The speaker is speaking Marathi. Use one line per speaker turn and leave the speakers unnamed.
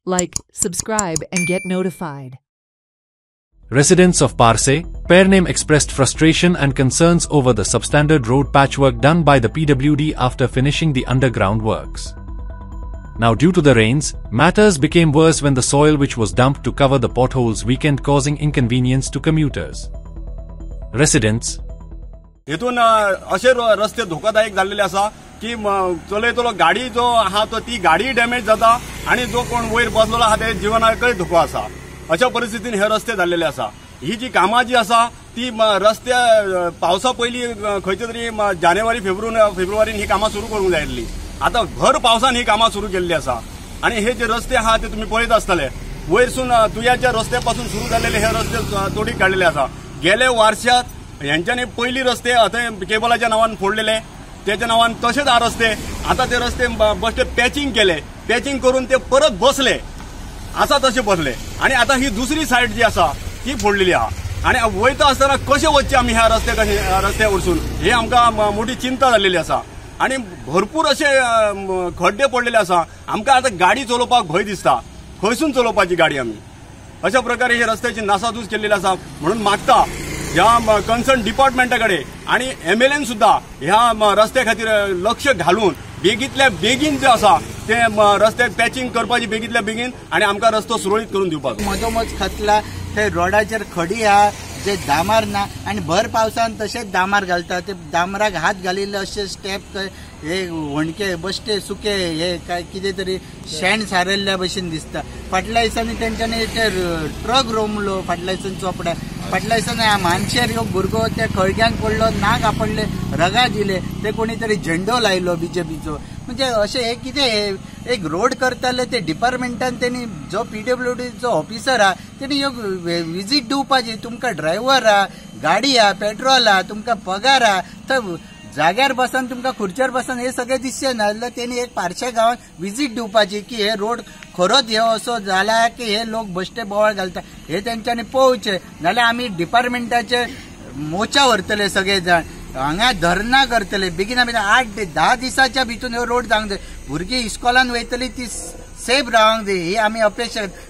like, subscribe and get notified.
Residents of Parse, Pername expressed frustration and concerns over the substandard road patchwork done by the PWD after finishing the underground works. Now, due to the rains, matters became worse when the soil which was dumped to cover the potholes weakened, causing inconvenience to commuters. Residents
इथून असे रस्ते धोकादायक झालेले असा की चलयतलो गाडी जो आहा तो ती गाडी डॅमेज जाता आणि जो कोण वयर बसलेलो आहा ते जिवनाकय धोको असा. अशा परिस्थितीन हे रस्ते झालेले असा. ही जी कामां जी असा ती रस्त्या पावसा पयली खंयच्या तरी जानेवारी फेब्रुवारीन ही कामां सुरू करूंक जाय आसली. आता भर पावसान ही कामां सुरू केल्ली असा आणि हे जे रस्ते आहा ते तुम्ही पळयत आसतले वयरसून तुयाच्या रस्त्यापासून सुरू झालेले हे रस्ते तोडीक काडलेले असा. गेले वर्षात यांच्यानी पहिली रस्ते आता केबलाच्या नावान फोडलेले त्याच्या नावान तसेच हा रस्ते आता ते रस्ते बसते पॅचिंग केले. पॅचिंग करून ते परत बसले असा तसे बसले आणि आता ही दुसरी साईड जी असा ती फोडलेली आहा आणि वयता असताना कसे वचचे आम्ही ह्या रस्त्या वरसून हे आमकां मोठी चिंता झालेली असा आणि भरपूर असे खड्डे पडलेले असा. आमकां आता गाडी चलोवपाक भंय दिसता खंयसून चलोवपाची गाडी आम्ही. अशा प्रकारे हे रस्त्याची नासाधूस केलेली असा. म्हणून मागता ह्या कन्सर्न डिपार्टमेंटाकडे आणि MLAन सुद्धा ह्या रस्त्या खातीर लक्ष घालून बेगीतल्या बेगीन जे असा ते रस्त्याक पॅचिंग करपाची बेगीतल्या बेगीन आणि आमकां रस्तो सुरळीत करून दिवपाक.
मधोमध खतला ते रोडाचेर खडी आहा जे दामार ना आणि भर पावसान तसेच दामार घालता ते दामराक हात घालिल्ले असे स्टेप हे वणके बश्टे सुके हे काय कितें तरी शेण सारयल्ल्या भशेन दिसता. फाटल्या दिसांनी तेंच्यांनी ते ट्रक रोमलो फाटल्या दिसांनी चोपड्या फाटल्या दिसांनी मानशेर ह्यो भुरगो त्या खळग्यांक पडलो नाक आपडले रगा दिले ते कोणी तरी झेंडो लायलो BJPचो. म्हणजे अशें हे कितें एक रोड करताले ते डिपार्टमेंटान त्यांनी जो PWDचो ऑफिसर हा त्यांनी विजीट दिवपाची. तुमकां ड्रायव्हर हा गाडी हा पेट्रोल हा तुमकां पगार हा तर जाग्यार बसन तुमकां खुर्चेर बसन हे सगळे दिसचे ना जाल्यार त्यांनी एक पारशे गांवांत विजीट दिवपाची की हे रोड खरोच हे असो जाला की हे लोक बश्टे बोवाळ घालता हे तेंच्यांनी पळोवचे. नाल्यार आमी डिपार्टमेंटाचे मोर्चा व्हरतले सगळे जाण हांगा धरना करतले बेगीना बेगीन 8-10 दिसाच्या भितून ह्यो रोड जावंक जाय. भुरगीं इस्कॉलान वयतली ती सेफ रावंक जाय ही आमी अपेक्षा.